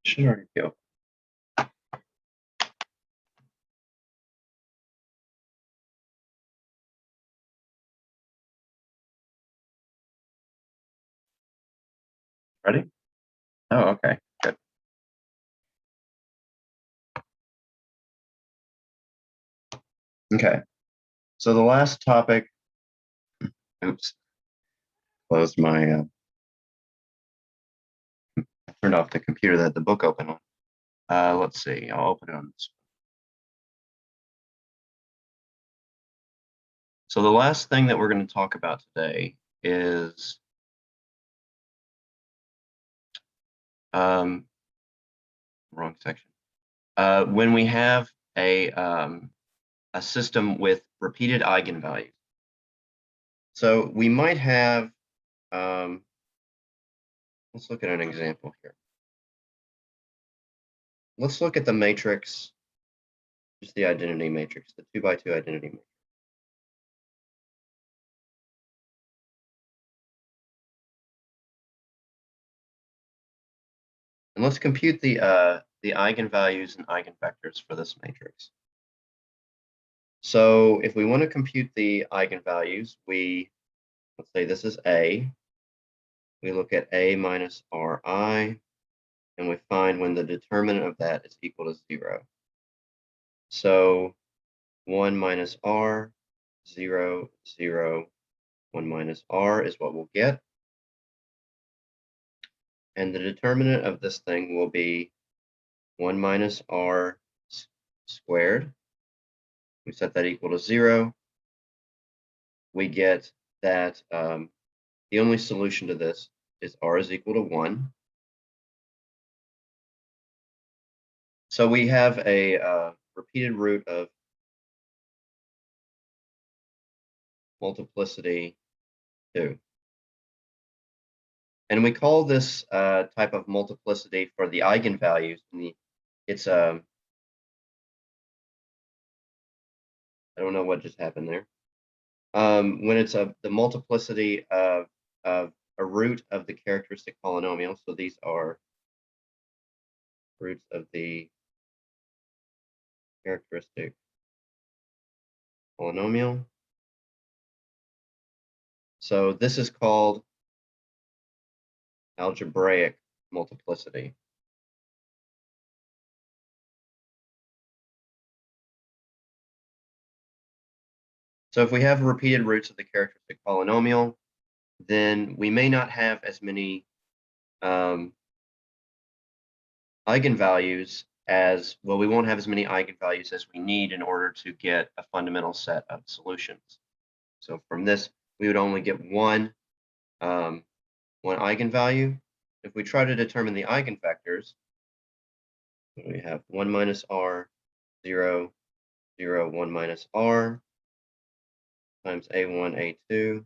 Should already go. Ready? Oh, okay, good. Okay, so the last topic, oops, closed my, turned off the computer that the book opened on. Let's see, I'll open it on this one. So the last thing that we're going to talk about today is wrong section. When we have a system with repeated eigenvalues. So we might have, let's look at an example here. Let's look at the matrix, just the identity matrix, the 2x2 identity matrix. And let's compute the eigenvalues and eigenvectors for this matrix. So if we want to compute the eigenvalues, let's say this is A. We look at A minus Ri, and we find when the determinant of that is equal to 0. So 1 minus R, 0, 0, 1 minus R is what we'll get. And the determinant of this thing will be 1 minus R squared. We set that equal to 0. We get that the only solution to this is R is equal to 1. So we have a repeated root of multiplicity 2. And we call this type of multiplicity for the eigenvalues. It's I don't know what just happened there. When it's the multiplicity of a root of the characteristic polynomial. So these are roots of the characteristic polynomial. So this is called algebraic multiplicity. So if we have repeated roots of the characteristic polynomial, then we may not have as many eigenvalues as, well, we won't have as many eigenvalues as we need in order to get a fundamental set of solutions. So from this, we would only get one eigenvalue. If we try to determine the eigenvectors, we have 1 minus R, 0, 0, 1 minus R times A1, A2 is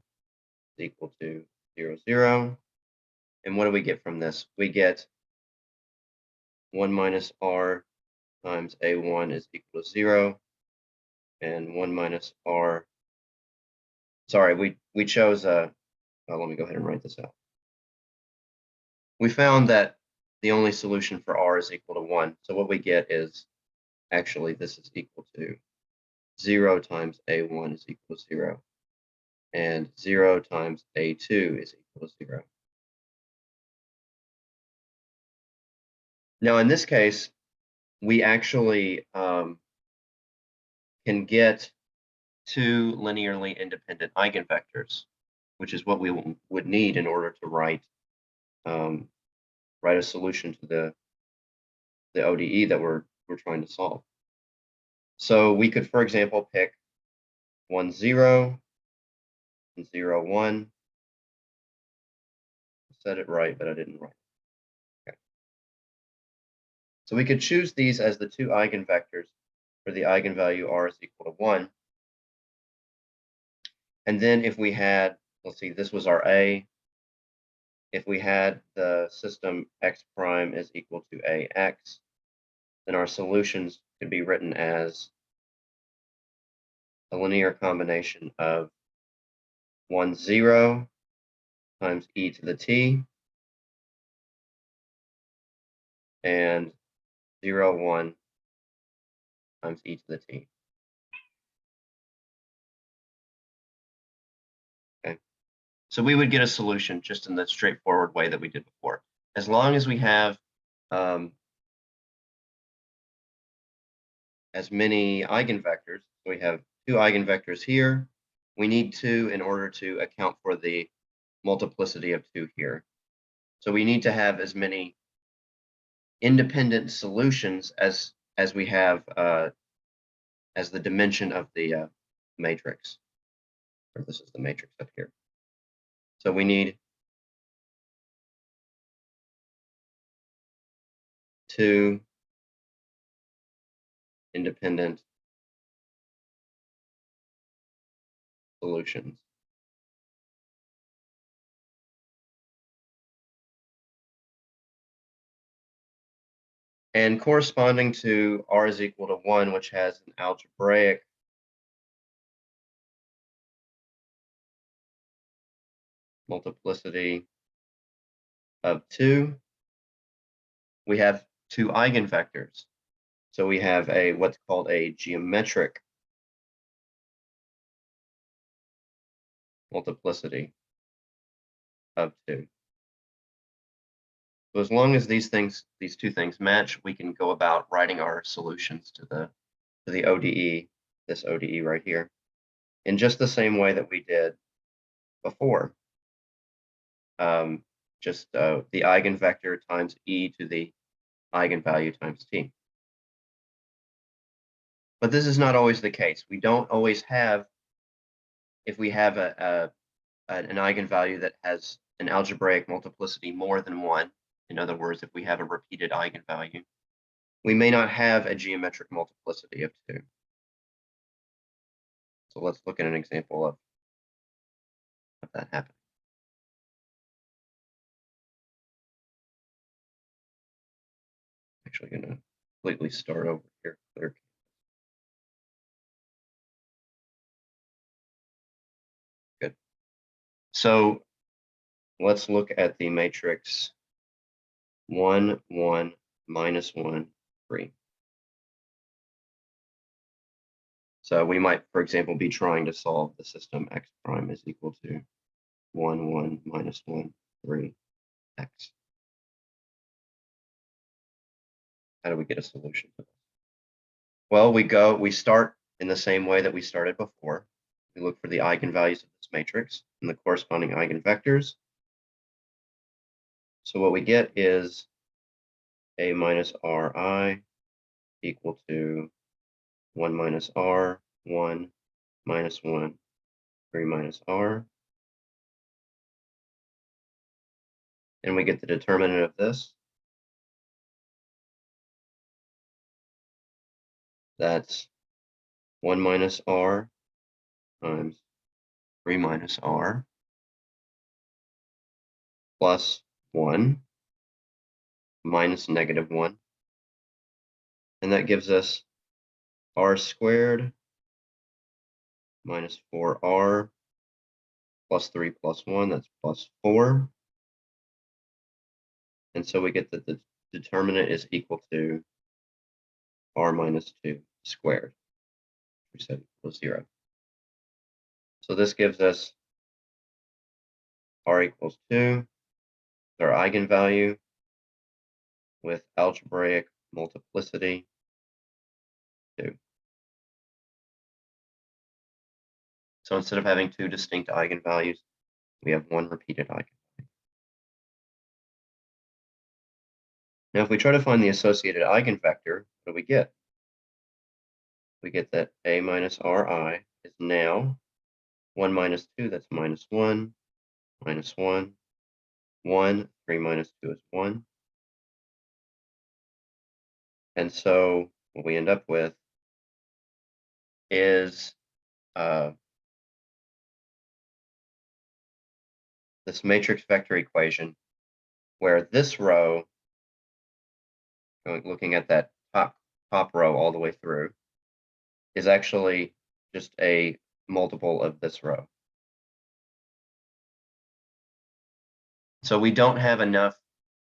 equal to 0, 0. And what do we get from this? We get 1 minus R times A1 is equal to 0. And 1 minus R, sorry, we chose let me go ahead and write this out. We found that the only solution for R is equal to 1. So what we get is, actually, this is equal to 0 times A1 is equal to 0. And 0 times A2 is equal to 0. Now, in this case, we actually can get two linearly independent eigenvectors, which is what we would need in order to write a solution to the ODE that we're trying to solve. So we could, for example, pick 1, 0, and 0, 1. I said it right, but I didn't write it. Okay. So we could choose these as the two eigenvectors for the eigenvalue R is equal to 1. And then if we had, let's see, this was our A. If we had the system x prime is equal to AX, then our solutions could be written as a linear combination of 1, 0 times e to the t and 0, 1 times e to the t. Okay, so we would get a solution just in the straightforward way that we did before. As long as we have as many eigenvectors, so we have 2 eigenvectors here, we need 2 in order to account for the multiplicity of 2 here. So we need to have as many independent solutions as we have as the dimension of the matrix. Or this is the matrix up here. So we need 2 independent solutions. And corresponding to r is equal to 1, which has an algebraic multiplicity of 2, we have 2 eigenvectors. So we have a what's called a geometric multiplicity of 2. So as long as these 2 things match, we can go about writing our solutions to the ODE, this ODE right here, in just the same way that we did before. Just the eigenvector times e to the eigenvalue times t. But this is not always the case. We don't always have, if we have an eigenvalue that has an algebraic multiplicity more than 1, in other words, if we have a repeated eigenvalue, we may not have a geometric multiplicity of 2. So let's look at an example of that happening. Actually going to completely start over here. Clear. Good. So let's look at the matrix 1, 1, minus 1, 3. So we might, for example, be trying to solve the system x prime is equal to 1, 1, minus 1, 3, x. How do we get a solution to this? Well, we start in the same way that we started before. We look for the eigenvalues of this matrix and the corresponding eigenvectors. So what we get is a minus ri equal to 1 minus r, 1, minus 1, 3 minus r. And we get the determinant of this. That's 1 minus r times 3 minus r plus 1 minus negative 1. And that gives us r squared minus 4r plus 3 plus 1, that's plus 4. And so we get that the determinant is equal to r minus 2 squared. We said equals 0. So this gives us r equals 2, our eigenvalue with algebraic multiplicity 2. So instead of having 2 distinct eigenvalues, we have 1 repeated eigenvalue. Now, if we try to find the associated eigenvector, what do we get? We get that a minus ri is now 1 minus 2, that's minus 1, minus 1, 1, 3 minus 2 is 1. And so what we end up with is this matrix vector equation where this row, looking at that top row all the way through, is actually just a multiple of this row. So we don't have enough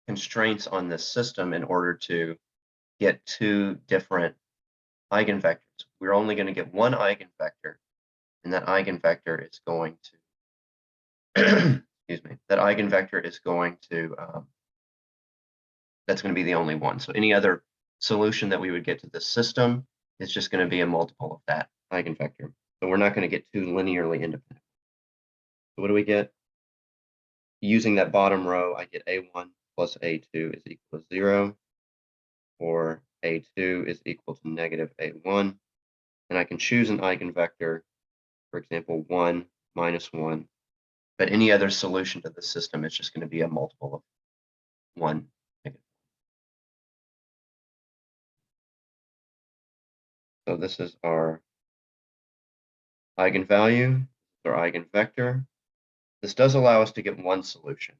constraints on this system in order to get two different eigenvectors. We're only going to get one eigenvector, and that eigenvector is going to, excuse me, that eigenvector is going to, that's going to be the only one. So any other solution that we would get to this system is just going to be a multiple of that eigenvector. So we're not going to get two linearly independent. So what do we get? Using that bottom row, I get A1 plus A2 is equal to 0, or A2 is equal to negative A1. And I can choose an eigenvector, for example, 1, minus 1. But any other solution to the system is just going to be a multiple of 1. So this is our eigenvalue, our eigenvector. This does allow us to get one solution.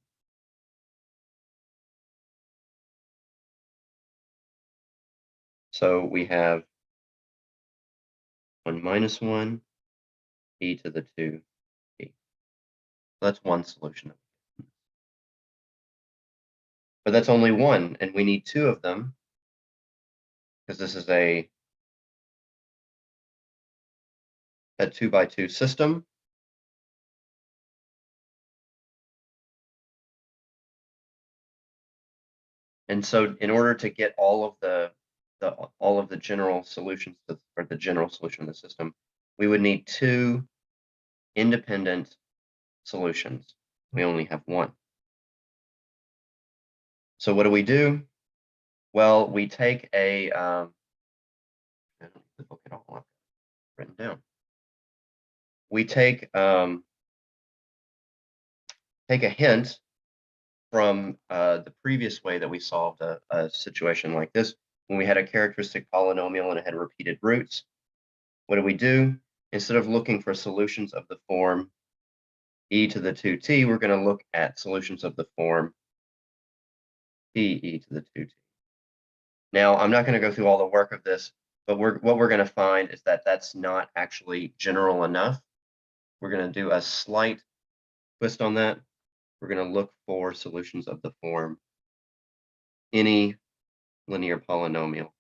So we have 1 minus 1, e to the 2, t. So that's one solution. But that's only one, and we need two of them, because this is a 2x2 system. And so in order to get all of the general solutions or the general solution of the system, we would need two independent solutions. We only have one. So what do? Well, we take I don't need the book at all. I've written down. We take a hint from the previous way that we solved a situation like this, when we had a characteristic polynomial and it had repeated roots. What do? Instead of looking for solutions of the form e to the 2t, we're going to look at solutions of the form e to the 2t. Now, I'm not going to go through all the work of this, but what we're going to find is that that's not actually general enough. We're going to do a slight twist on that. We're going to look for solutions of the form any linear polynomial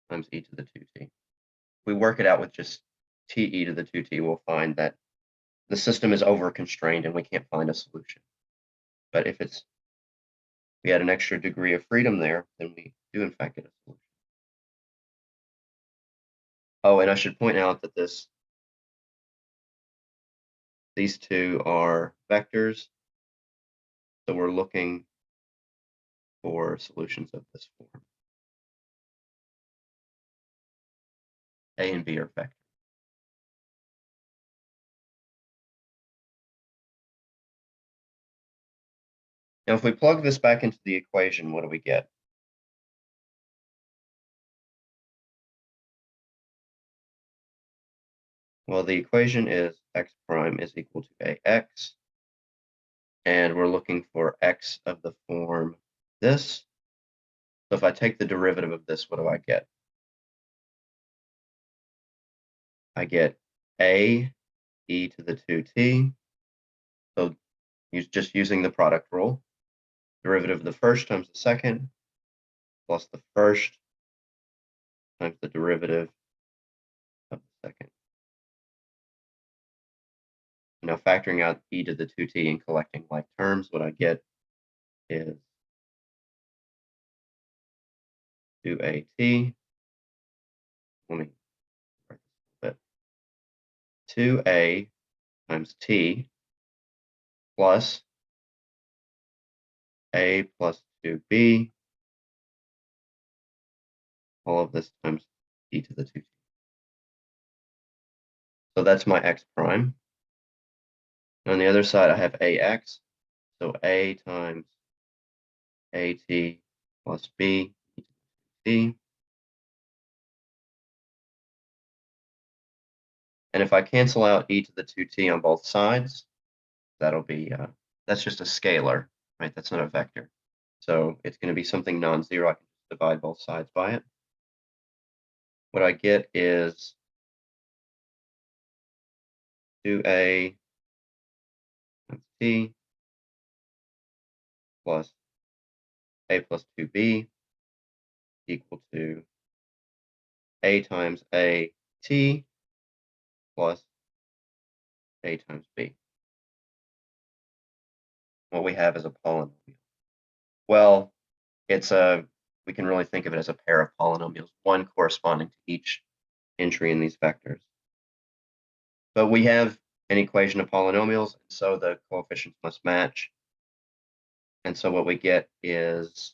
times e to the 2t. If we work it out with just te to the 2t, we'll find that the system is over-constrained and we can't find a solution. But if we had an extra degree of freedom there, then we do in fact get a solution. Oh, and I should point out that these two are vectors, so we're looking for solutions of this form. A and B are vectors. Now, if we plug this back into the equation, what do we get? Well, the equation is x prime is equal to ax, and we're looking for x of the form this. So if I take the derivative of this, what do I get? I get a e to the 2t. So just using the product rule, derivative of the first times the second, plus the first times the derivative of the second. Now factoring out e to the 2t and collecting like terms, what I get is 2at. Let me write this a bit. 2a times t plus a plus 2b, all of this times e to the 2t. So that's my x prime. On the other side, I have ax. So a times at plus b e to the t. And if I cancel out e to the 2t on both sides, that'll be, that's just a scalar, right? That's not a vector. So it's going to be something non-zero. I can just divide both sides by it. What I get is 2a times t plus a plus 2b equal to a times a t plus a times b. What we have is a polynomial. Well, we can really think of it as a pair of polynomials, one corresponding to each entry in these vectors. But we have an equation of polynomials, so the coefficients must match. And so what we get is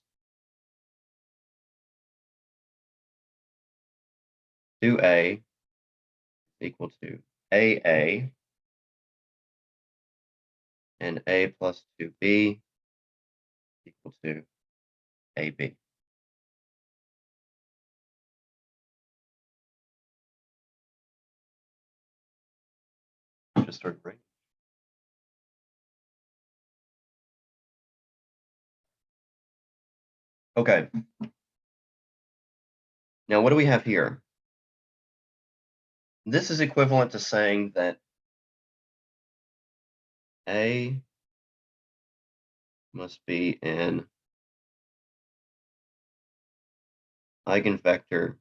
2a equal to AA, and a plus 2b equal to AB. Just started raining. Okay. Now, what do we have here? This is equivalent to saying that A must be an eigenvector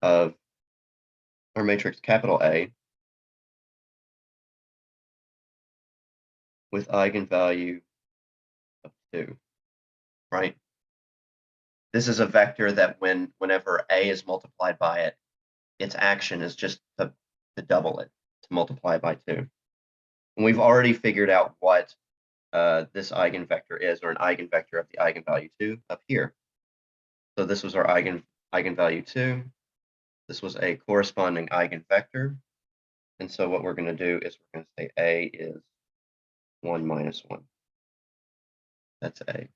of our matrix capital A with eigenvalue of 2, right? This is a vector that whenever A is multiplied by it, its action is just to double it, to multiply by 2. And we've already figured out what this eigenvector is, or an eigenvector of the eigenvalue 2 up here. So this was our eigenvalue 2. This was a corresponding eigenvector. And so what we're going to do is we're going to say A is 1 minus 1. That's A.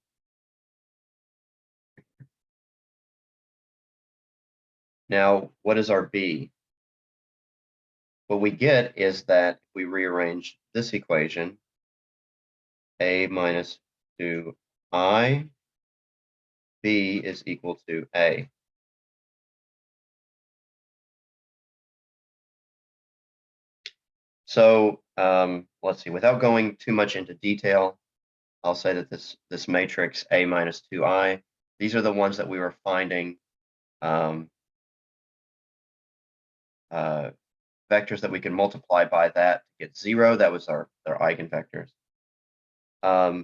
Now, what is our B? What we get is that if we rearrange this equation, A minus 2I, B is equal to A. So let's see, without going too much into detail, I'll say that this matrix A minus 2I, these are the ones that we were finding vectors that we can multiply by that to get 0. That was our eigenvectors. A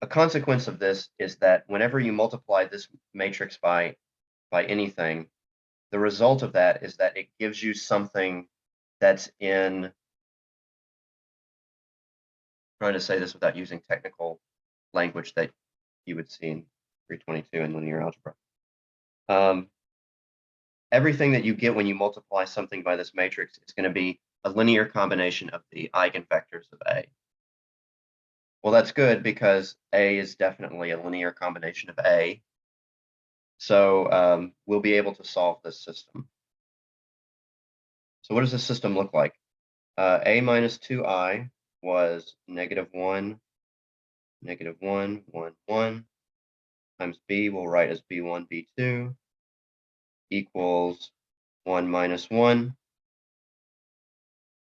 consequence of this is that whenever you multiply this matrix by anything, the result of that is that it gives you something that's in, trying to say this without using technical language that you would see in 322 in linear algebra. Everything that you get when you multiply something by this matrix is going to be a linear combination of the eigenvectors of A. Well, that's good because A is definitely a linear combination of A. So we'll be able to solve this system. So what does this system look like? A minus 2I was -1, -1, 1, 1, times B we'll write as B1, B2, equals 1 minus 1.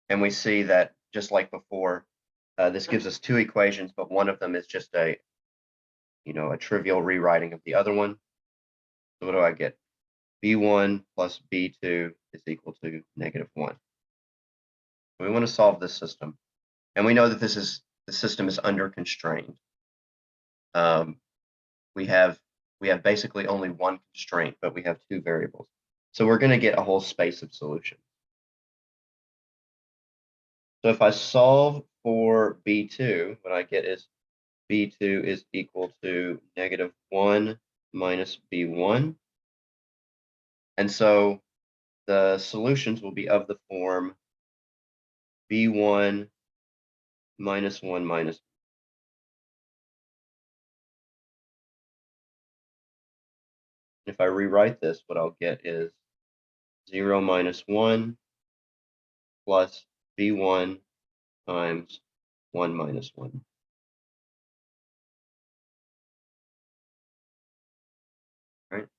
And we see that just like before, this gives us two equations, but one of them is just a trivial rewriting of the other one. So what do I get? B1 plus B2 is equal to -1. We want to solve this system, and we know that the system is under constraint. We have basically only one constraint, but we have two variables. So we're going to get a whole space of solutions. So if I solve for B2, what I get is B2 is equal to -1 minus B1. And so the solutions will be of the form B1 minus 1 minus. If I rewrite this, what I'll get is 0 minus 1 plus B1 times 1 minus 1. Right?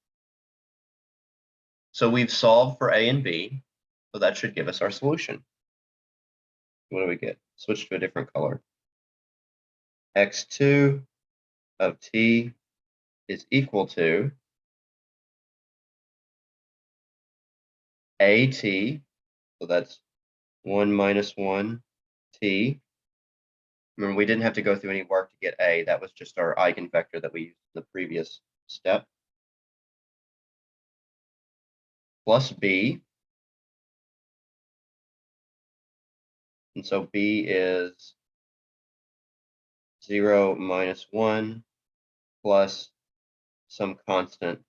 So we've solved for A and B, so that should give us our solution. What do we get? Switch to a different color. X2 of t is equal to at, so that's 1 minus 1 t. Remember, we didn't have to go through any work to get a. That was just our eigenvector that we used in the previous step. Plus b. And so b is 0 minus 1 plus some constant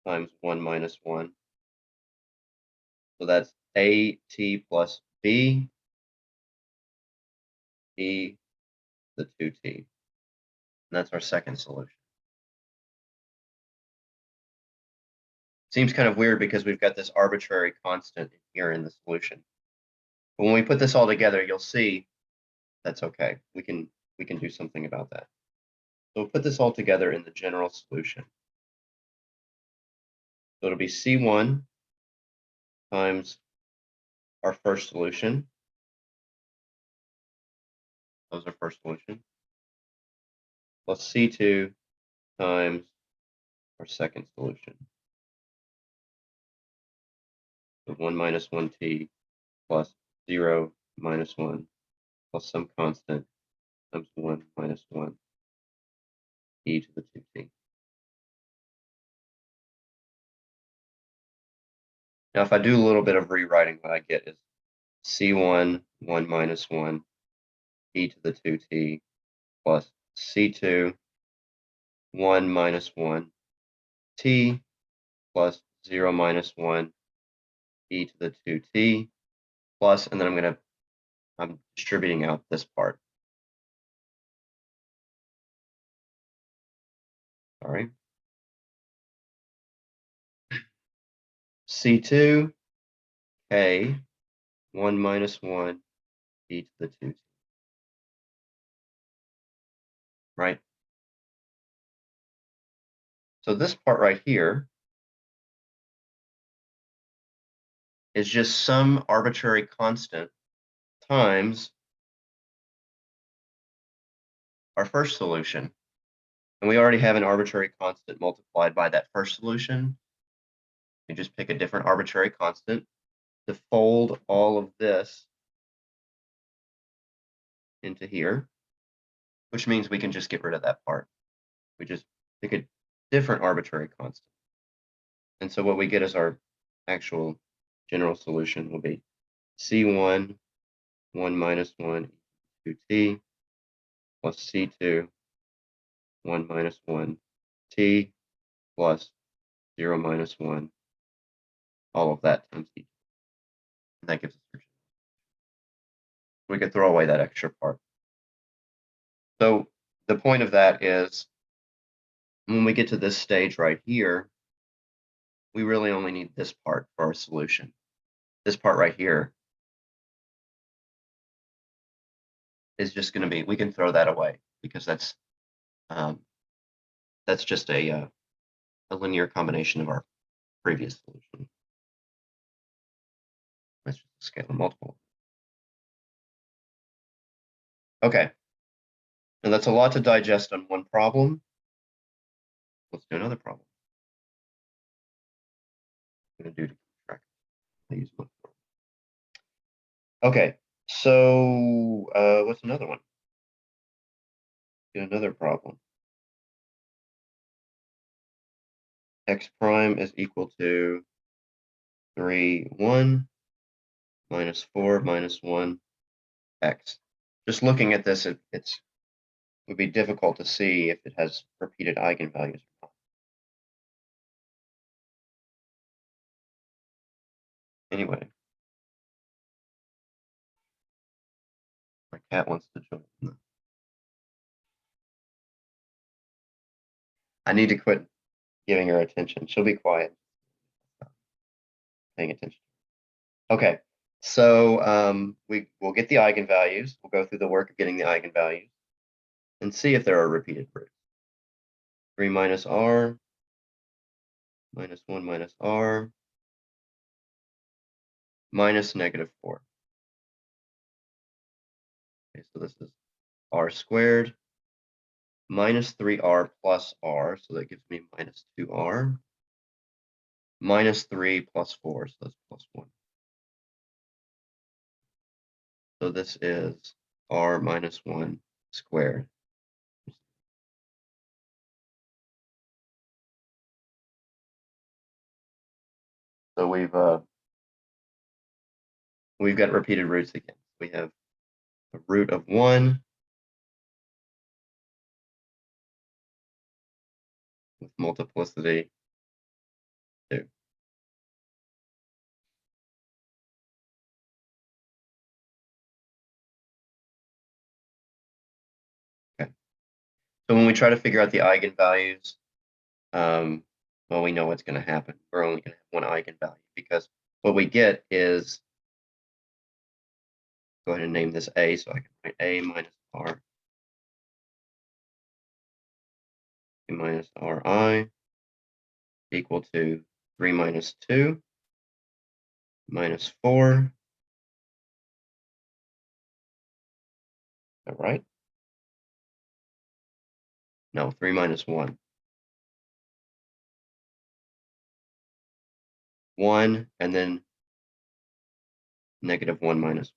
times 1 minus 1. So that's at plus b e to the 2t. And that's our second solution. Seems kind of weird because we've got this arbitrary constant here in the solution. But when we put this all together, you'll see that's okay. We can do something about that. So we'll put this all together in the general solution. So it'll be C1 times our first solution. That was our first solution. Plus C2 times our second solution. So 1 minus 1t plus 0 minus 1 plus some constant times 1 minus 1 e to the 2t. Now, if I do a little bit of rewriting, what I get is C1, 1 minus 1, e to the 2t, plus C2, 1 minus 1, t, plus 0 minus 1, e to the 2t, plus, and then I'm distributing out this part. All right. C2, k, 1 minus 1, e to the 2t. Right? So this part right here is just some arbitrary constant times our first solution. And we already have an arbitrary constant multiplied by that first solution. You just pick a different arbitrary constant to fold all of this into here, which means we can just get rid of that part. We just pick a different arbitrary constant. And so what we get as our actual general solution will be C1, 1 minus 1, 2t, plus C2, 1 minus 1, t, plus 0 minus 1, all of that times e. And that gives us our general. We could throw away that extra part. So the point of that is when we get to this stage right here, we really only need this part for our solution. This part right here is just going to be, we can throw that away because that's just a linear combination of our previous solution. Let's just scalar multiple. Okay. And that's a lot to digest on one problem. Let's do another problem. I'm going to do to keep track. I'll use one. Okay. So what's another one? Do another problem. X prime is equal to 3, 1, minus 4, minus 1, x. Just looking at this, it would be difficult to see if it has repeated eigenvalues or not. Anyway, my cat wants to join. I need to quit giving her attention. She'll be quiet. Paying attention. Okay, so we'll get the eigenvalues. We'll go through the work of getting the eigenvalues and see if there are repeated roots. 3 minus r, minus 1 minus r, minus -4. Okay, so this is r squared minus 3r plus r, so that gives me minus 2r, minus 3 plus 4, so that's plus 1. So this is r minus 1 squared. So we've got repeated roots again. We have a root of 1 with multiplicity 2. Okay. So when we try to figure out the eigenvalues, well, we know what's going to happen. We're only going to have one eigenvalue because what we get is, go ahead and name this A, so I can write A minus R, A minus Ri equal to 3 minus 2 minus 4. All right? No, 3 minus 1. 1, and then negative 1 minus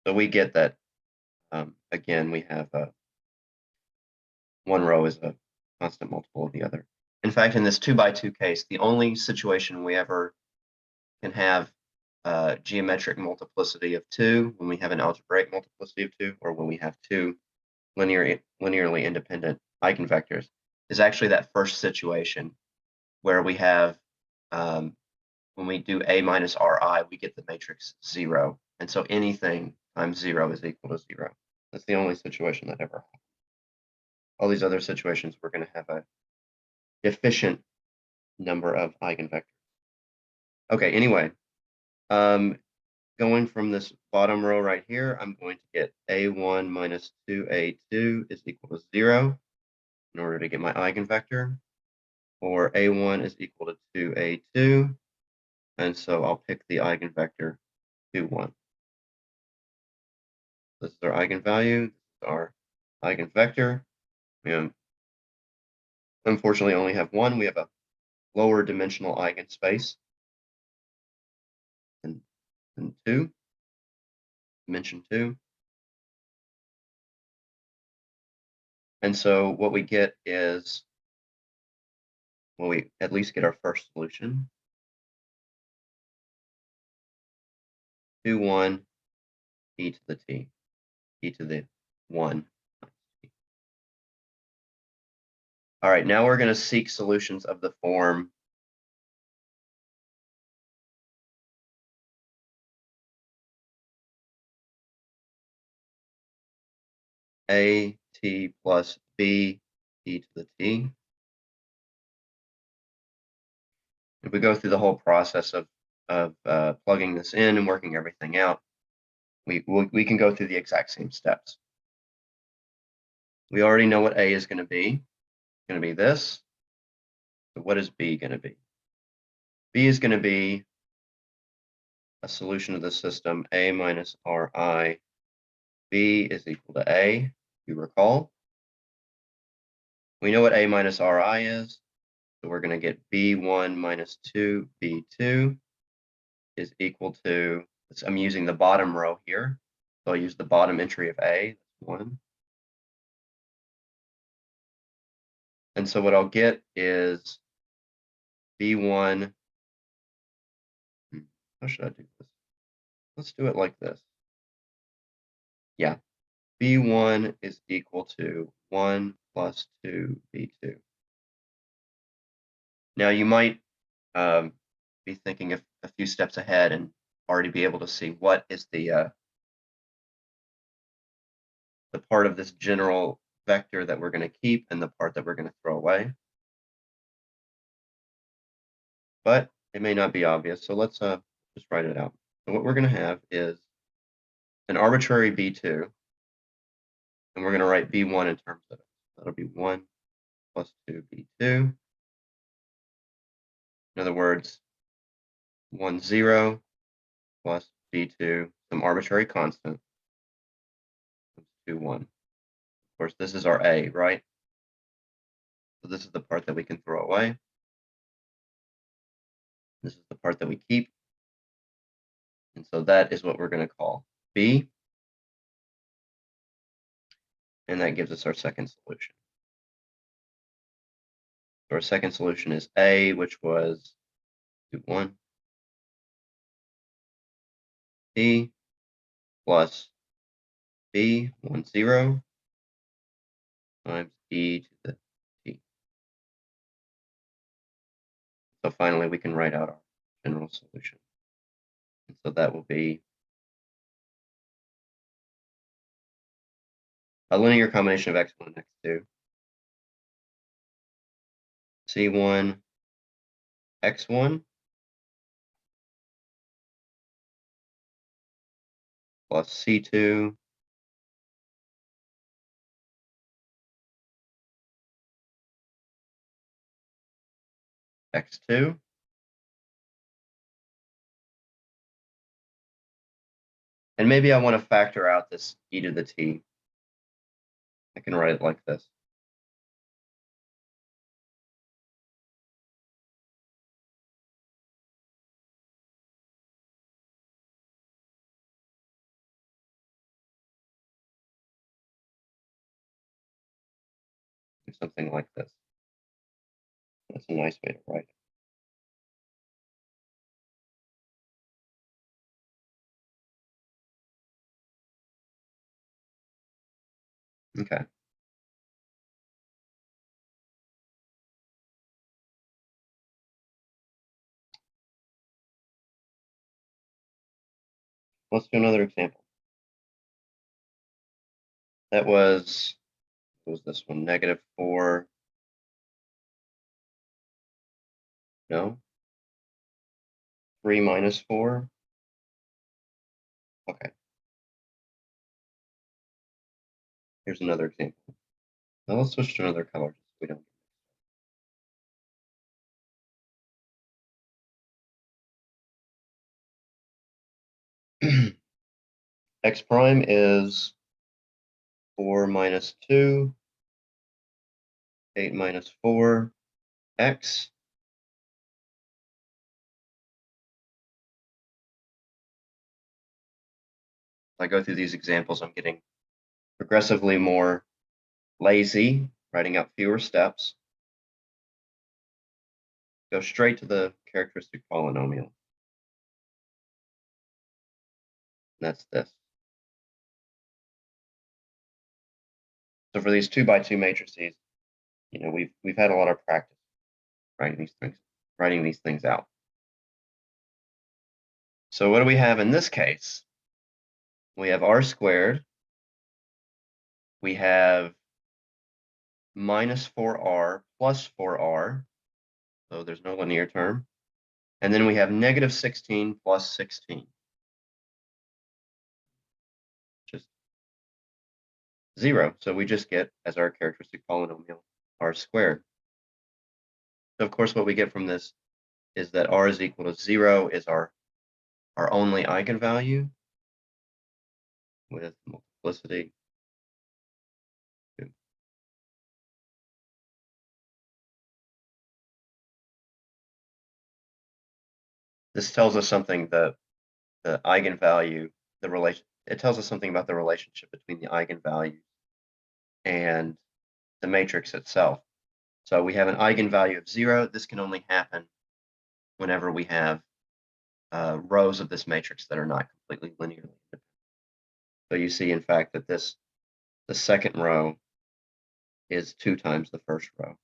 1. So we get that, again, we have one row is a constant multiple of the other. In fact, in this 2 by 2 case, the only situation we ever can have geometric multiplicity of 2 when we have an algebraic multiplicity of 2, or when we have 2 linearly independent eigenvectors, is actually that first situation where we have, when we do A minus Ri, we get the matrix 0. And so anything times 0 is equal to 0. That's the only situation that ever happens. All these other situations, we're going to have a deficient number of eigenvectors. Okay, anyway, going from this bottom row right here, I'm going to get A1 minus 2A2 is equal to 0 in order to get my eigenvector, or A1 is equal to 2A2, and so I'll pick the eigenvector 2, 1. This is our eigenvalue, this is our eigenvector. We unfortunately only have one. We have a lower dimensional eigenspace than 2, dimension 2. And so what we get is, well, we at least get our first solution. 2, 1, e to the t, e to the 1. All right, now we're going to seek solutions of the form a t plus b e to the t. If we go through the whole process of plugging this in and working everything out, we can go through the exact same steps. We already know what a is going to be. It's going to be this. So what is b going to be? B is going to be a solution of the system a minus Ri. B is equal to a, if you recall. We know what a minus Ri is, so we're going to get b1 minus 2b2 is equal to, I'm using the bottom row here, so I'll use the bottom entry of a, 1. And so what I'll get is b1, how should I do this? Let's do it like this. Yeah, b1 is equal to 1 plus 2b2. Now you might be thinking a few steps ahead and already be able to see what is the part of this general vector that we're going to keep and the part that we're going to throw away. But it may not be obvious, so let's just write it out. So what we're going to have is an arbitrary b2, and we're going to write b1 in terms of it. That'll be 1 plus 2b2. In other words, 1, 0 plus b2, some arbitrary constant, 2, 1. course, this is our A, right? So this is the part that we can throw away. This is the part that we keep. And so that is what we're going to call B. And that gives us our second solution. So our second solution is A, which was 2, 1, B plus B, 1, 0, times e to the t. So finally, we can write out our general solution. And so that will be a linear combination of x1 and x2. C1, x1 plus C2 x2 and maybe I want to factor out this e to the t. I can write it like this. Something like this. That's a nice way to write it. Okay. Let's do another example. That was, what was this one? -4. No. 3 minus 4. Okay. Here's another example. Now let's switch to another color so we don't. X prime is 4 minus 2, 8 minus 4, x. As I go through these examples, I'm getting progressively more lazy, writing out fewer steps. Go straight to the characteristic polynomial. That's this. So for these 2x2 matrices, we've had a lot of practice writing these things out. So what do we have in this case? We have r squared. We have minus 4r plus 4r. So there's no linear term. And then we have -16 plus 16. Just 0. So we just get, as our characteristic polynomial, r squared. So of course, what we get from this is that r is equal to 0 is our only eigenvalue with multiplicity 2. This tells us something that the eigenvalue, it tells us something about the relationship between the eigenvalues and the matrix itself. So we have an eigenvalue of 0. This can only happen whenever we have rows of this matrix that are not completely linearly independent. So you see, in fact, that the second row is 2 times the first row.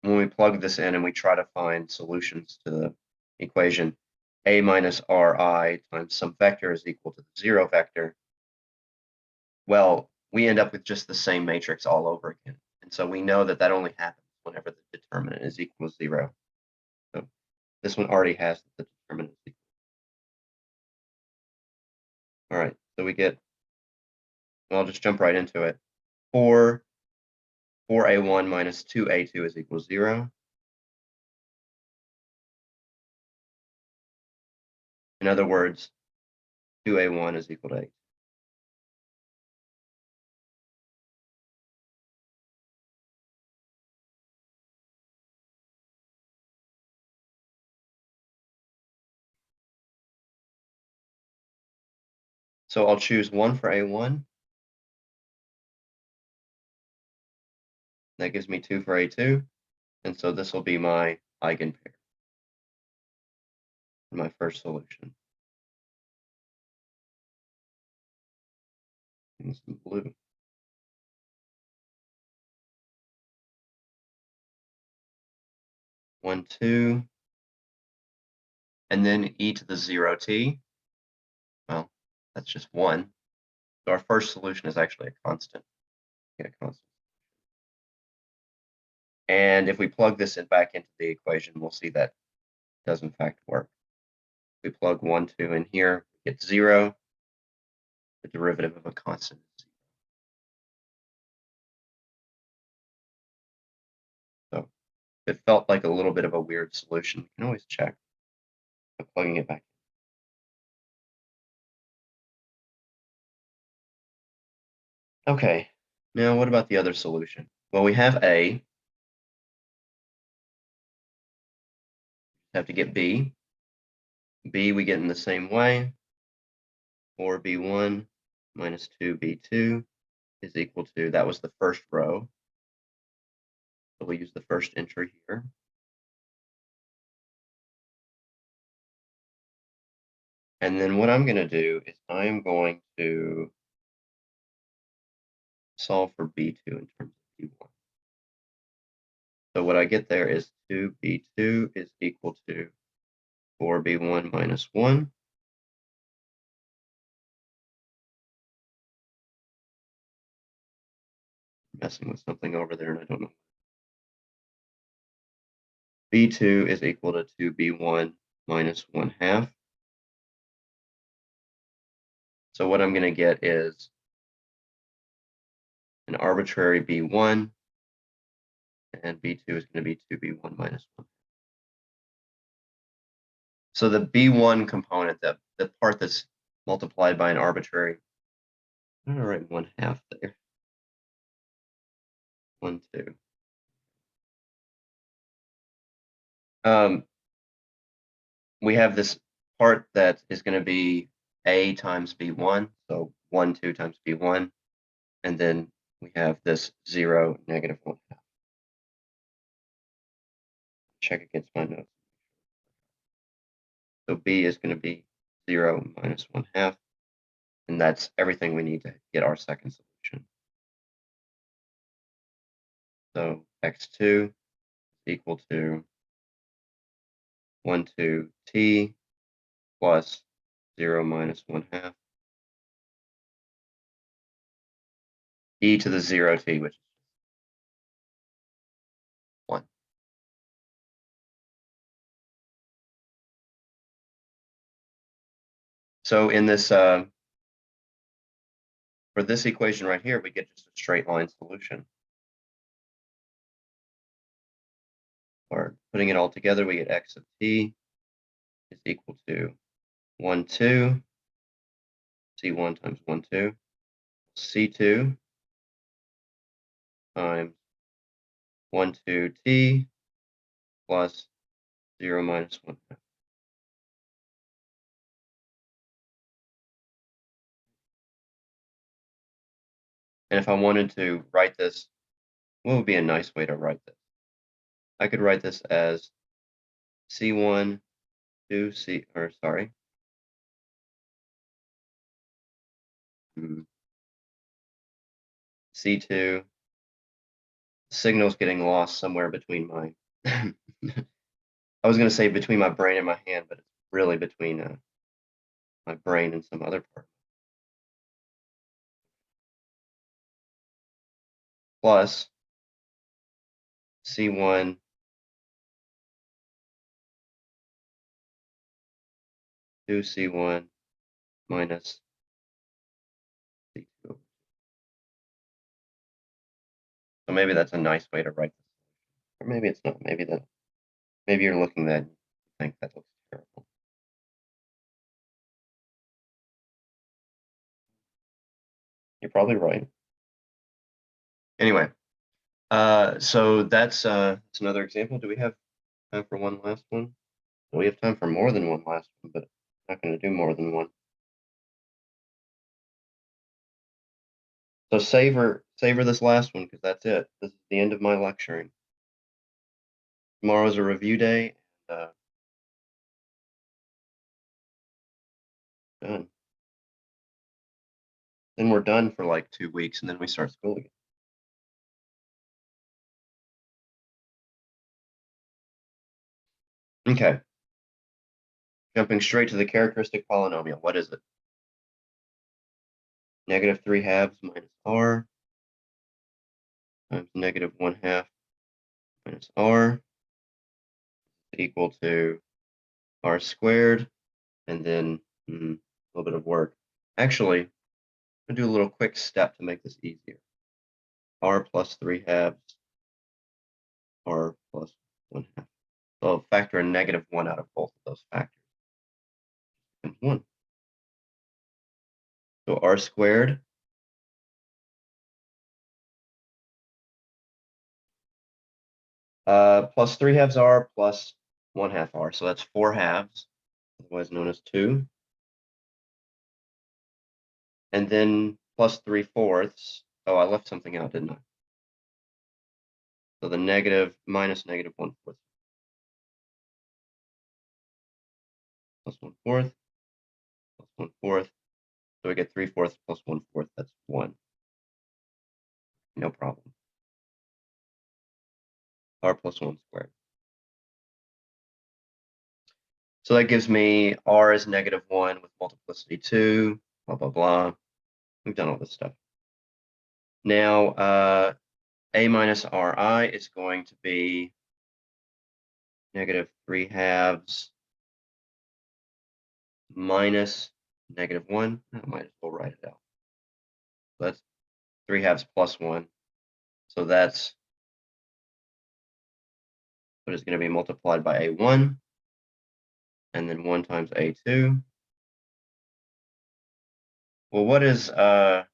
When we plug this in and we try to find solutions to the equation, a minus ri times some vector is equal to the 0 vector, well, we end up with just the same matrix all over again. And so we know that that only happens whenever the determinant is equal to 0. So this one already has the determinant is equal. All right, so we get, well, I'll just jump right into it. 4a1 minus 2a2 is equal to 0. In other words, 2a1 is equal to 8. So I'll choose 1 for A1. That gives me 2 for A2. And so this will be my eigenpair, my first solution. And some blue. One, 2, and then e to the 0t. Well, that's just 1. So our first solution is actually a constant. Yeah, constant. And if we plug this back into the equation, we'll see that it does in fact work. If we plug 1, 2 in here, we get 0. The derivative of a constant is 0. So it felt like a little bit of a weird solution. You can always check by plugging it back. Okay, now what about the other solution? Well, we have A. Have to get B. B we get in the same way. 4b1 minus 2b2 is equal to, that was the first row. So we'll use the first entry here. And then what I'm going to do is I'm going to solve for b2 in terms of b1. So what I get there is 2b2 is equal to 4b1 minus 1. Messing with something over there and I don't know. b2 is equal to 2b1 minus 1/2. So what I'm going to get is an arbitrary b1, and b2 is going to be 2b1 minus 1. So the b1 component, the part that's multiplied by an arbitrary, I'm going to write 1/2 there. 1, 2. We have this part that is going to be a times b1, so 1, 2 times b1, and then we have this 0, negative 1/2. Check against my notes. So b is going to be 0 minus 1/2, and that's everything we need to get our second solution. So x2 is equal to 1, 2 t plus 0 minus 1/2 e to the 0t, which is 1. So in this, for this equation right here, we get just a straight line solution. Or putting it all together, we get x of t is equal to 1, 2, c1 times 1, 2, c2 times 1, 2 t plus 0 minus 1/2. And if I wanted to write this, what would be a nice way to write this? I could write this as c1 2 c, or sorry, c2. Signal's getting lost somewhere between my I was going to say between my brain and my hand, but it's really between my brain and some other part. Plus c1 2c1 minus c2. So maybe that's a nice way to write this, or maybe it's not. Maybe you're looking at, you think that looks terrible. You're probably right. Anyway, so that's another example. Do we have time for one last one? Well, we have time for more than one last one, but I'm not going to do more than one. So savor this last one, because that's it. This is the end of my lecturing. Tomorrow's a review day. Done. Then we're done for like 2 weeks, and then we start school again. Okay. Jumping straight to the characteristic polynomial. What is it? Negative 3/2 minus r times negative 1/2 minus r equal to r squared, and then a little bit of work. Actually, I'm going to do a little quick step to make this easier. R plus 3/2, r plus 1/2. So I'll factor a -1 out of both of those factors. And 1. So r squared plus 3/2 r plus 1/2 r. So that's 4/2, otherwise known as 2. And then plus 3/4. Oh, I left something out, didn't I? So the negative minus negative 1/4 plus 1/4 plus 1/4. So we get 3/4 plus 1/4. That's 1. No problem. R plus 1 squared. So that gives me r is -1 with multiplicity 2, blah, blah, blah. We've done all this stuff. Now, a minus ri is going to be negative 3/2 minus -1. I might as well write it out. So that's 3/2 plus 1. So that's what is going to be multiplied by a1, and then 1 times a2. Well, what is that?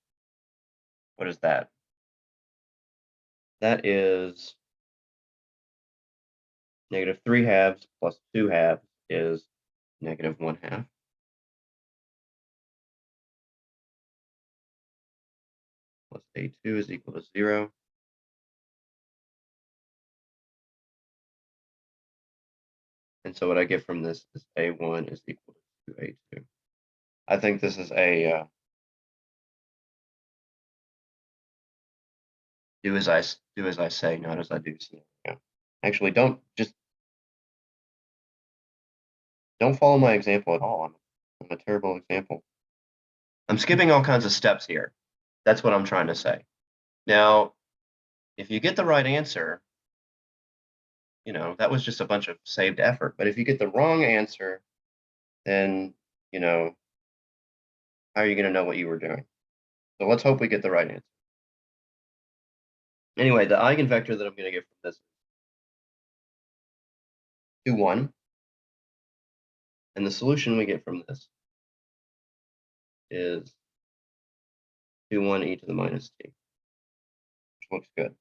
That is negative 3/2 plus 2/2 is negative 1/2. Plus a2 is equal to 0. And so what I get from this is a1 is equal to a2. I think this is a do as I say, not as I do. Yeah. Actually, don't follow my example at all. I'm a terrible example. I'm skipping all kinds of steps here. That's what I'm trying to say. Now, if you get the right answer, that was just a bunch of saved effort. But if you get the wrong answer, then, how are you going to know what you were doing? So let's hope we get the right answer. Anyway, the eigenvector that I'm going to get from this is 2, 1. And the solution we get from this is 2, 1 e to the minus t, which looks good.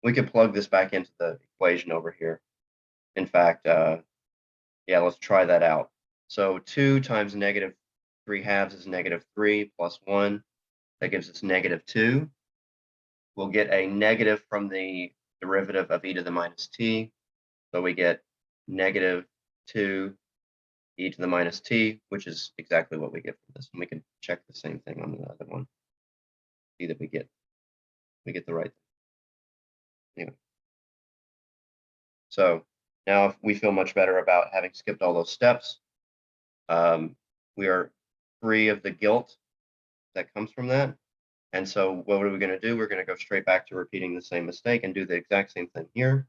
We could plug this back into the equation over here. In fact, yeah, let's try that out. So 2 times negative 3/2 is -3 plus 1. That gives us -2. We'll get a negative from the derivative of e to the minus t. So we get -2 e to the minus t, which is exactly what we get from this. And we can check the same thing on the other one. See that we get the right thing. Anyway. So now we feel much better about having skipped all those steps. We are free of the guilt that comes from that. And so what are we going to do? We're going to go straight back to repeating the same mistake and do the exact same thing here.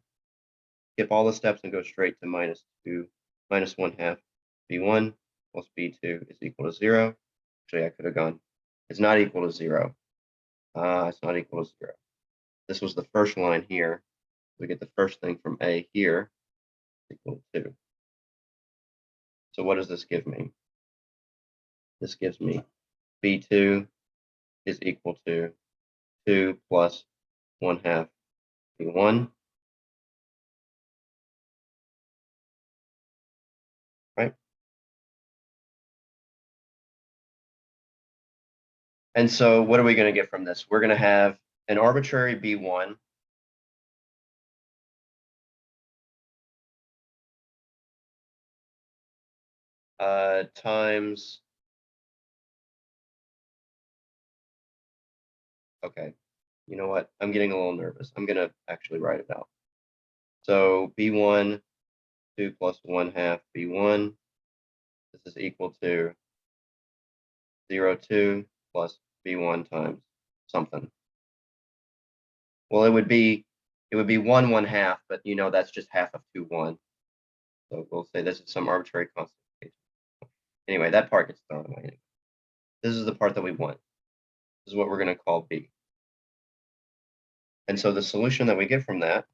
Skip all the steps and go straight to -2 minus 1/2 b1 plus b2 is equal to 0. Actually, I could have gone, it's not equal to 0. It's not equal to 0. This was the first line here. We get the first thing from a here equal to 2. So what does this give me? This gives me b2 is equal to 2 plus 1/2 b1. Right? And so what are we going to get from this? We're going to have an arbitrary B1 times, okay, you know what? I'm getting a little nervous. I'm going to actually write it out. So B1, 2 plus 1/2 B1, this is equal to 0, 2 plus B1 times something. Well, it would be 1 1/2, but you know that's just half of 2 1. So we'll say this is some arbitrary constant. Anyway, that part gets thrown away. This is the part that we want. This is what we're going to call B. And so the solution that we get from that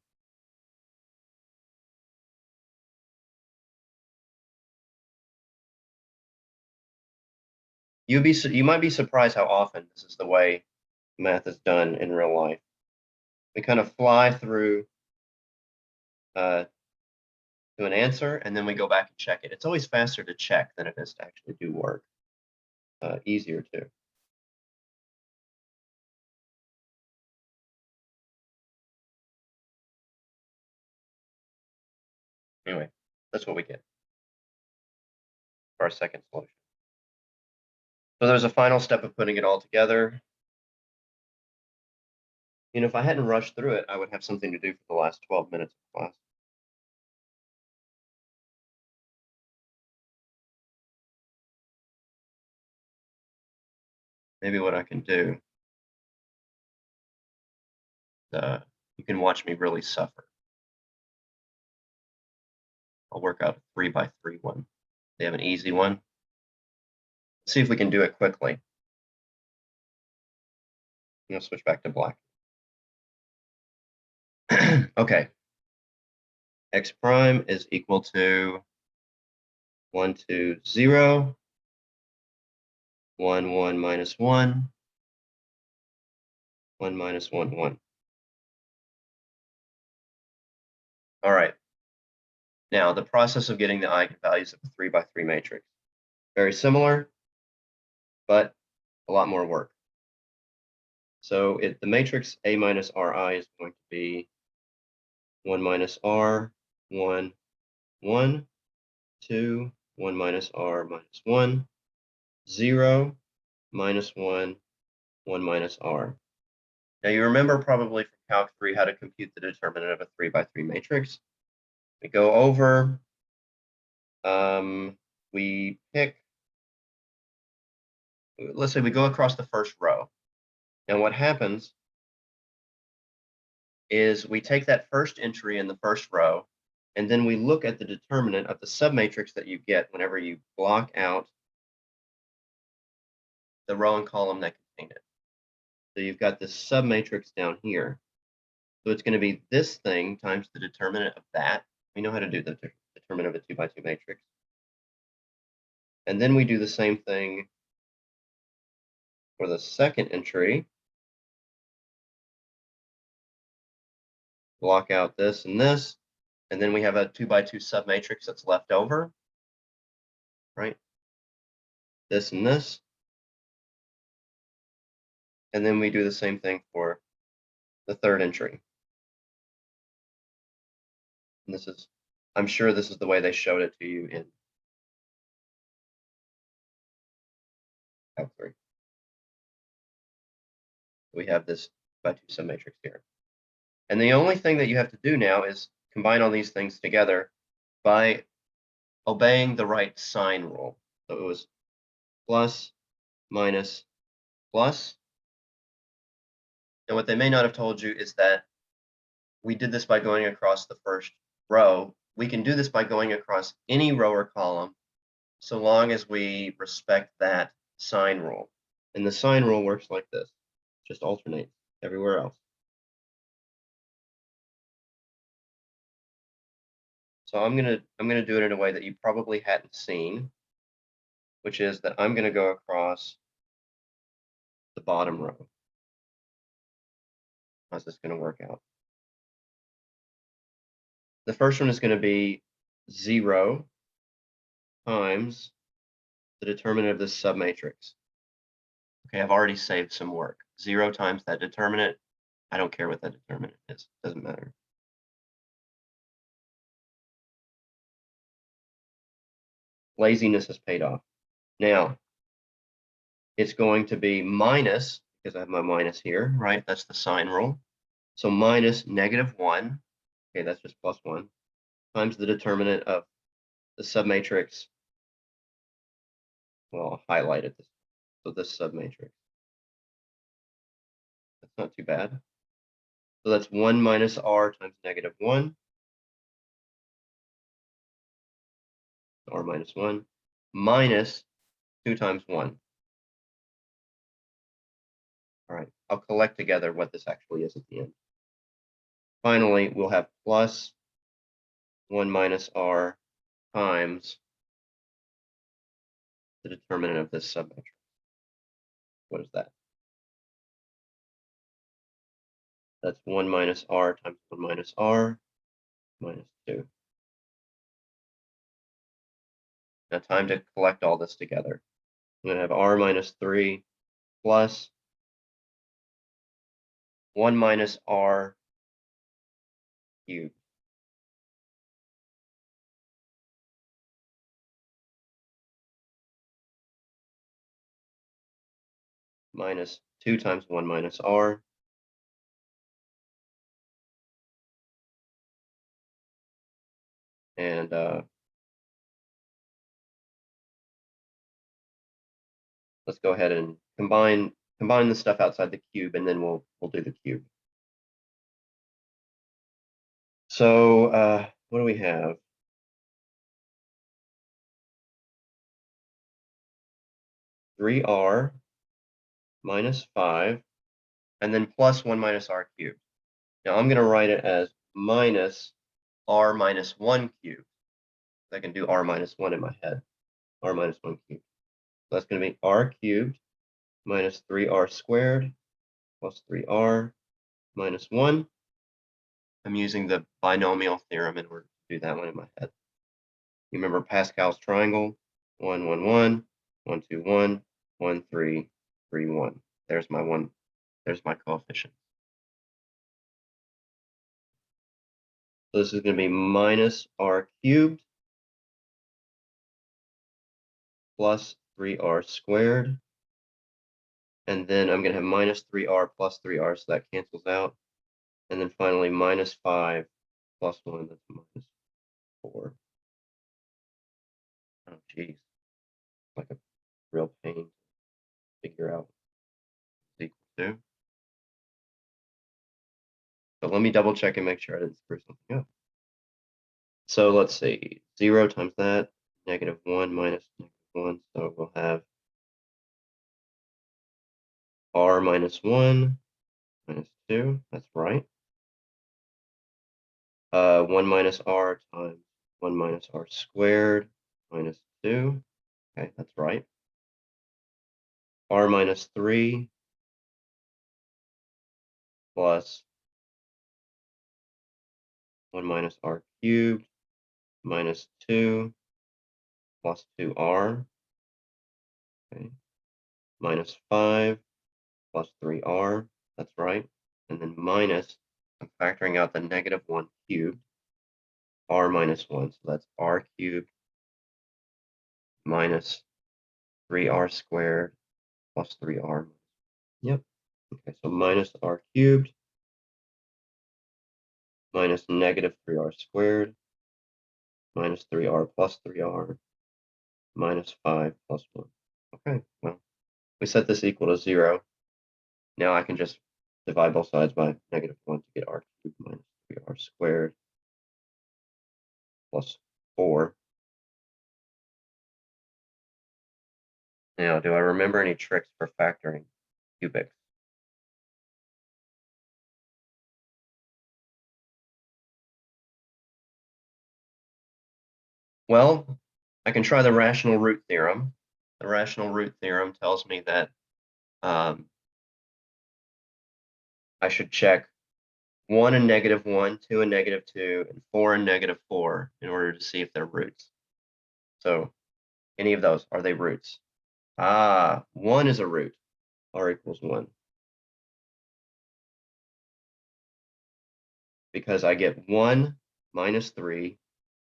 you might be surprised how often this is the way math is done in real life. We kind of fly through to an answer, and then we go back and check it. It's always faster to check than it is to actually do work. Easier too. Anyway, that's what we get for our second solution. So there's a final step of putting it all together. You know, if I hadn't rushed through it, I would have something to do for the last 12 minutes of class. Maybe what I can do, you can watch me really suffer. I'll work out a 3 by 3 one. They have an easy one. Let's see if we can do it quickly. I'm going to switch back to black. Okay. X prime is equal to 1, 2, 0, 1, 1 minus 1, 1 minus 1, 1. All right. Now, the process of getting the eigenvalues of a 3 by 3 matrix. Very similar, but a lot more work. So the matrix A minus Ri is going to be 1 minus R, 1, 1, 2, 1 minus R minus 1, 0, minus 1, 1 minus R. Now you remember probably from Calc 3 how to compute the determinant of a 3 by 3 matrix. We go over, we pick, let's say we go across the first row. And what happens is we take that first entry in the first row, and then we look at the determinant of the submatrix that you get whenever you block out the row and column that contain it. So you've got this submatrix down here. So it's going to be this thing times the determinant of that. We know how to do the determinant of a 2 by 2 matrix. And then we do the same thing for the second entry. Block out this and this. And then we have a 2 by 2 submatrix that's left over, right? This and this. And then we do the same thing for the third entry. And this is, I'm sure this is the way they showed it to you in Calc 3. We have this by 2 submatrix here. And the only thing that you have to do now is combine all these things together by obeying the right sign rule. So it was plus, minus, plus. And what they may not have told you is that we did this by going across the first row. We can do this by going across any row or column so long as we respect that sign rule. And the sign rule works like this, just alternates everywhere else. So I'm gonna do it in a way that you probably hadn't seen, which is that I'm gonna go across the bottom row. How's this gonna work out? The first one is gonna be 0 times the determinant of this submatrix. Okay, I've already saved some work. 0 times that determinant. I don't care what that determinant is. Doesn't matter. Laziness has paid off. Now, it's going to be minus, because I have my minus here, right? That's the sign rule. So minus -1, okay, that's just +1, times the determinant of the submatrix. Well, I'll highlight it. So this submatrix. That's not too bad. So that's 1 minus r times -1, r minus 1, minus 2 times 1. All right, I'll collect together what this actually is at the end. Finally, we'll have plus 1 minus r times the determinant of this submatrix. What is that? That's 1 minus r times 1 minus r minus 2. Now time to collect all this together. I'm going to have r minus 3 plus 1 minus r cubed. Minus 2 times 1 minus r. And let's go ahead and combine the stuff outside the cube, and then we'll do the cube. So what do we have? Three r minus 5, and then plus 1 minus r cubed. Now I'm going to write it as minus r minus 1 cubed. I can do r minus 1 in my head. R minus 1 cubed. So that's going to be r cubed minus 3r squared plus 3r minus 1. I'm using the binomial theorem in order to do that one in my head. You remember Pascal's triangle? 1, 1, 1, 1, 2, 1, 1, 3, 3, 1. There's my one. There's my coefficient. So this is going to be minus r cubed plus 3r squared. And then I'm going to have minus 3r plus 3r, so that cancels out. And then finally, minus 5 plus 1, that's minus 4. Oh, geez. Like a real pain to figure out what's equal to. But let me double check and make sure I didn't screw something up. So let's see, 0 times that, -1 minus -1. So we'll have r minus 1 minus 2. That's right. 1 minus r times 1 minus r squared minus 2. Okay, that's right. R minus 3 plus 1 minus r cubed minus 2 plus 2r. Okay. Minus 5 plus 3r. That's right. And then minus, I'm factoring out the -1 cubed, r minus 1. So that's r cubed minus 3r squared plus 3r. Yep. Okay, so minus r cubed minus -3r squared minus 3r plus 3r minus 5 plus 1. Okay, well, we set this equal to 0. Now I can just divide both sides by -1 to get r cubed minus 3r squared plus 4. Now, do I remember any tricks for factoring cubics? Well, I can try the rational root theorem. The rational root theorem tells me that I should check 1 and -1, 2 and -2, and 4 and -4 in order to see if they're roots. So any of those, are they roots? Ah, 1 is a root. r equals 1. Because I get 1 minus 3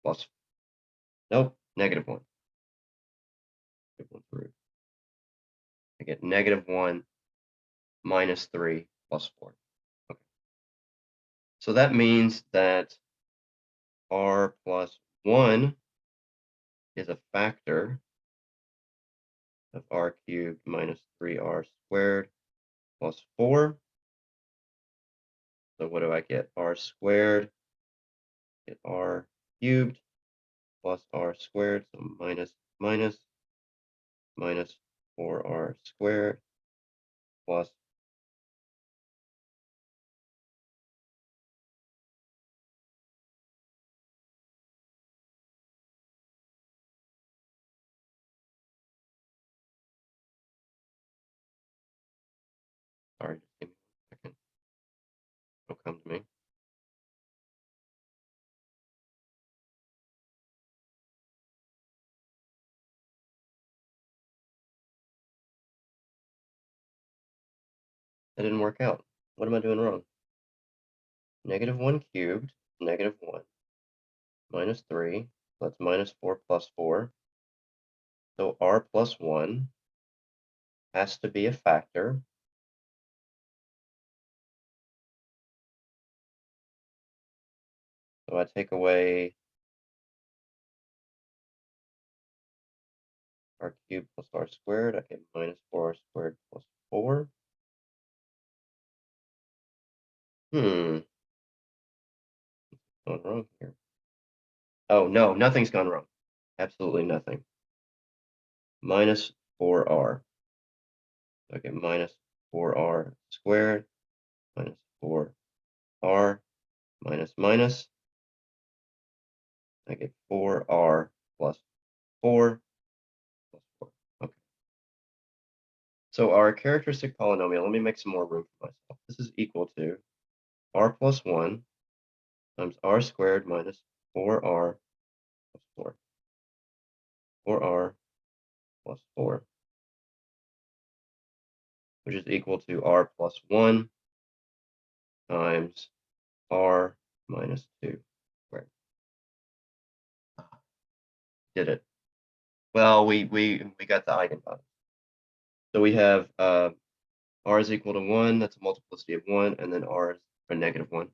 plus, nope, negative 1. I get negative 1 minus 3 plus 4. Okay. So that means that r plus 1 is a factor of r cubed minus 3r squared plus 4. So what do I get? R squared, get r cubed plus r squared, so minus minus minus 4r squared plus, sorry, just give me 1 second. It'll come to me. That didn't work out. What am I doing wrong? Negative 1 cubed, negative 1, minus 3, that's minus 4 plus 4. So r plus 1 has to be a factor. So I take away r cubed plus r squared. I get minus 4r squared plus 4. What's going wrong here? Oh, no, nothing's gone wrong. Absolutely nothing. Minus 4r. So I get minus 4r squared minus 4r minus minus. I get 4r plus 4 plus 4. Okay. So our characteristic polynomial, let me make some more room for myself. This is equal to r plus 1 times r squared minus 4r plus 4. 4r plus 4, which is equal to r plus 1 times r minus 2 squared. Did it. Well, we got the eigenvalues. So we have r is equal to 1, that's a multiplicity of 1, and then r is a negative 1,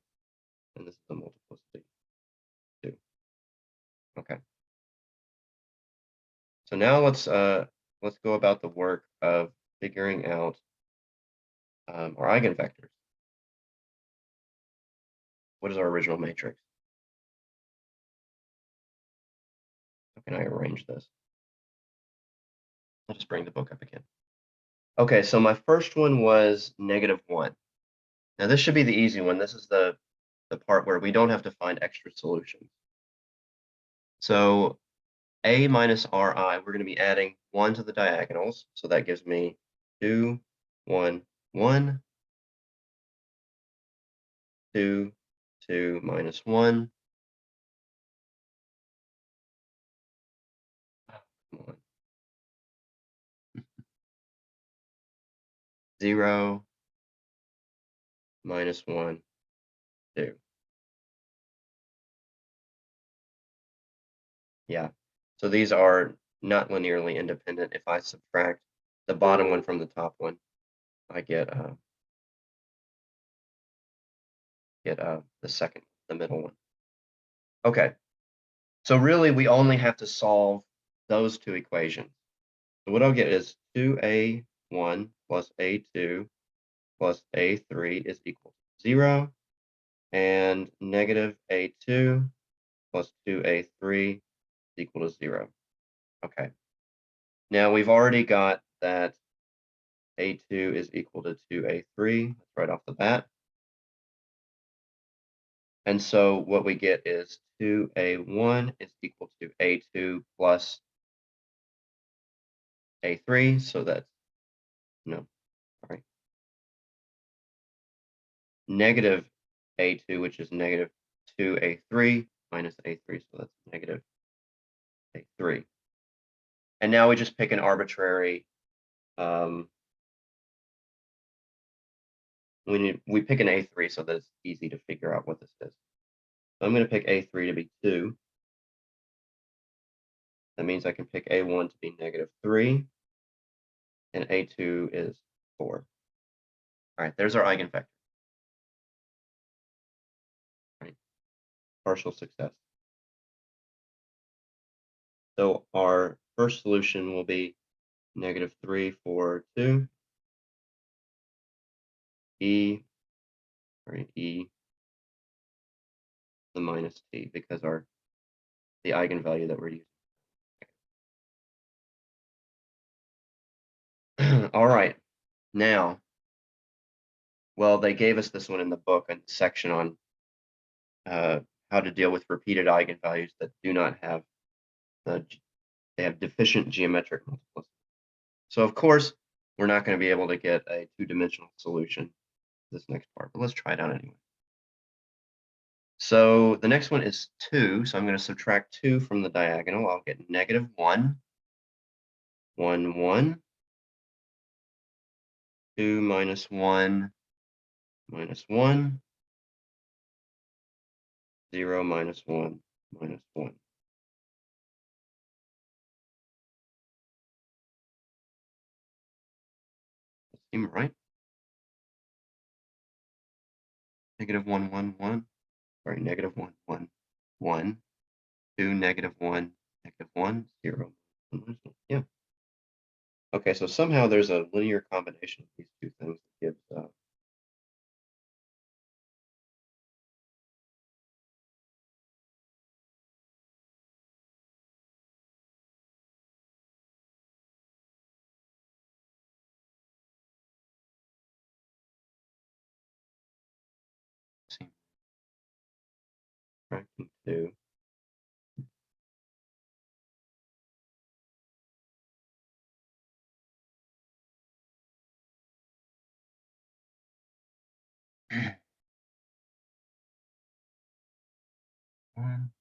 and this is a multiplicity of 2. Okay. So now let's go about the work of figuring out our eigenvectors. What is our original matrix? How can I arrange this? I'll just bring the book up again. Okay, so my first one was negative 1. Now this should be the easy one. This is the part where we don't have to find extra solutions. So a minus ri, we're going to be adding 1 to the diagonals. So that gives me 2, 1, 1, 2, 2 minus 1. Come on. 0, minus 1, 2. Yeah. So these are not linearly independent. If I subtract the bottom one from the top one, I get the middle one. Okay. So really, we only have to solve those two equations. So what I'll get is 2a1 plus a2 plus a3 is equal to 0, and negative a2 plus 2a3 is equal to 0. Okay. Now we've already got that a2 is equal to 2a3 right off the bat. And so what we get is 2a1 is equal to a2 plus a3. So that's, no, sorry, negative a2, which is negative 2a3 minus a3. So that's negative a3. And now we just pick an arbitrary we pick an A3 so that it's easy to figure out what this is. So I'm going to pick A3 to be 2. That means I can pick A1 to be -3, and A2 is 4. All right, there's our eigenvector. Right, partial success. So our first solution will be -3, 4, 2. E, right, E, the minus T, because the eigenvalue that we're using. All right, now, well, they gave us this one in the book, a section on how to deal with repeated eigenvalues that do not have they have deficient geometric multiplicity. So of course, we're not going to be able to get a two-dimensional solution to this next part, but let's try it out anyway. So the next one is 2, so I'm going to subtract 2 from the diagonal. I'll get -1, 1, 1, 2 minus 1, minus 1, 0 minus 1, minus 1. That seem right? -1, 1, 1. Sorry, -1, 1, 1, 2, -1, -1, 0. Yeah. Okay, so somehow there's a linear combination of these two things that gives subtracting 2. One.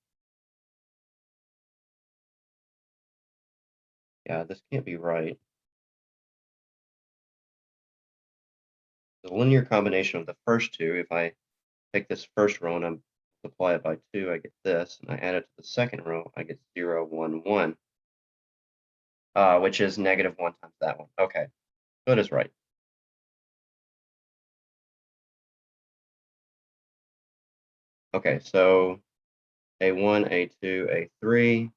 Yeah, this can't be right. The linear combination of the first two, if I take this first row and I multiply it by 2, I get this, and I add it to the second row, I get 0, 1, 1, which is -1 times that one. Okay, so it is right. Okay, so A1, A2, A3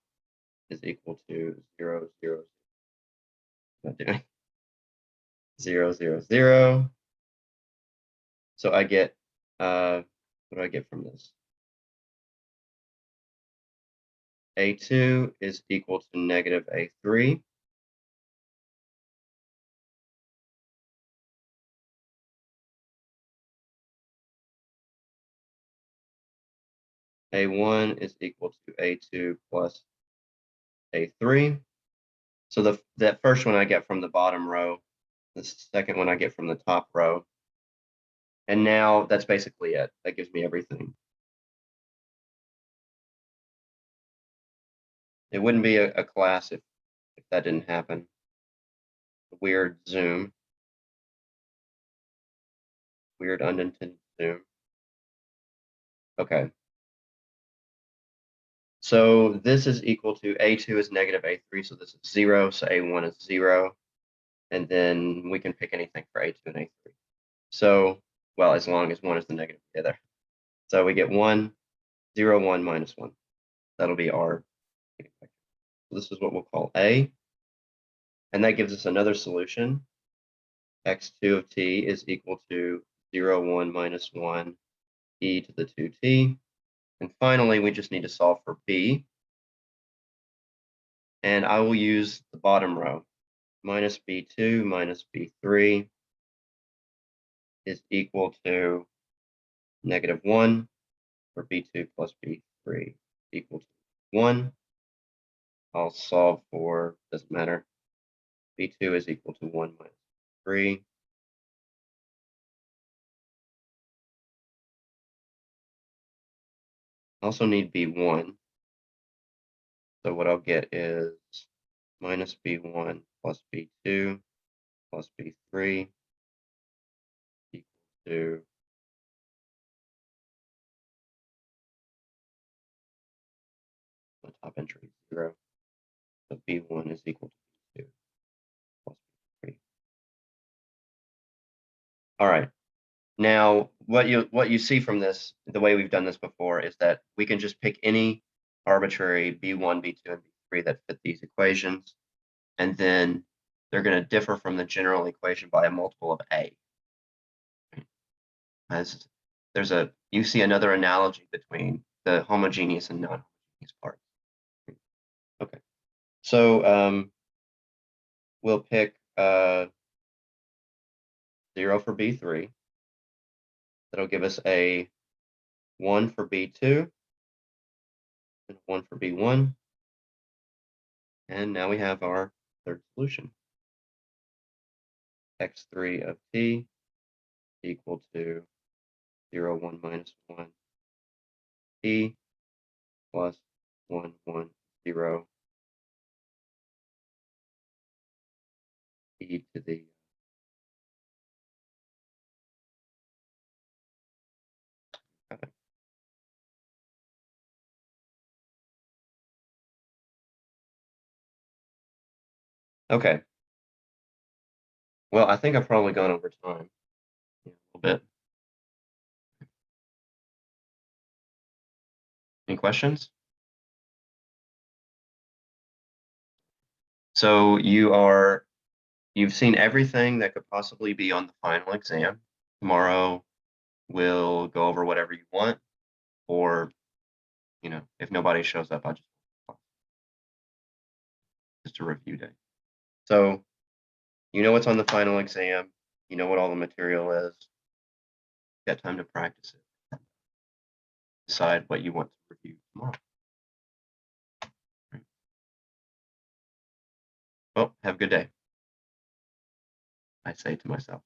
is equal to 0, 0, not doing 0, 0, 0. So I get, what do I get from this? A2 is equal to -A3. A1 is equal to A2 plus A3. So that first one I get from the bottom row, the second one I get from the top row. And now that's basically it. That gives me everything. It wouldn't be a class if that didn't happen. Weird zoom. Weird unintended zoom. Okay. So this is equal to A2 is -A3, so this is 0, so A1 is 0. And then we can pick anything for A2 and A3. So, well, as long as 1 is the negative together. So we get 1, 0, 1, minus 1. That'll be our eigenvector. So this is what we'll call A. And that gives us another solution. X2 of t is equal to 0, 1, minus 1, e to the 2t. And finally, we just need to solve for b. And I will use the bottom row. Minus b2 minus b3 is equal to -1, for b2 plus b3 equal to 1. I'll solve for, doesn't matter, b2 is equal to 1 minus 3. Also need b1. So what I'll get is minus b1 plus b2 plus b3 to the top entry 0. So B1 is equal to B2 plus B3. All right. Now, what you see from this, the way we've done this before, is that we can just pick any arbitrary B1, B2, and B3 that fit these equations, and then they're going to differ from the general equation by a multiple of A. As you see another analogy between the homogeneous and non-homogeneous parts. Okay, so we'll pick 0 for B3. That'll give us a 1 for B2 and 1 for B1. And now we have our third solution. X3 of t equal to 0, 1 minus 1 t plus 1, 1, 0 e to the Okay. Well, I think I've probably gone over time a little bit. Any questions? So you've seen everything that could possibly be on the final exam. Tomorrow we'll go over whatever you want, or if nobody shows up, I'll just a review day. So you know what's on the final exam, you know what all the material is. You got time to practice it. Decide what you want to review tomorrow. Well, have a good day, I say to myself.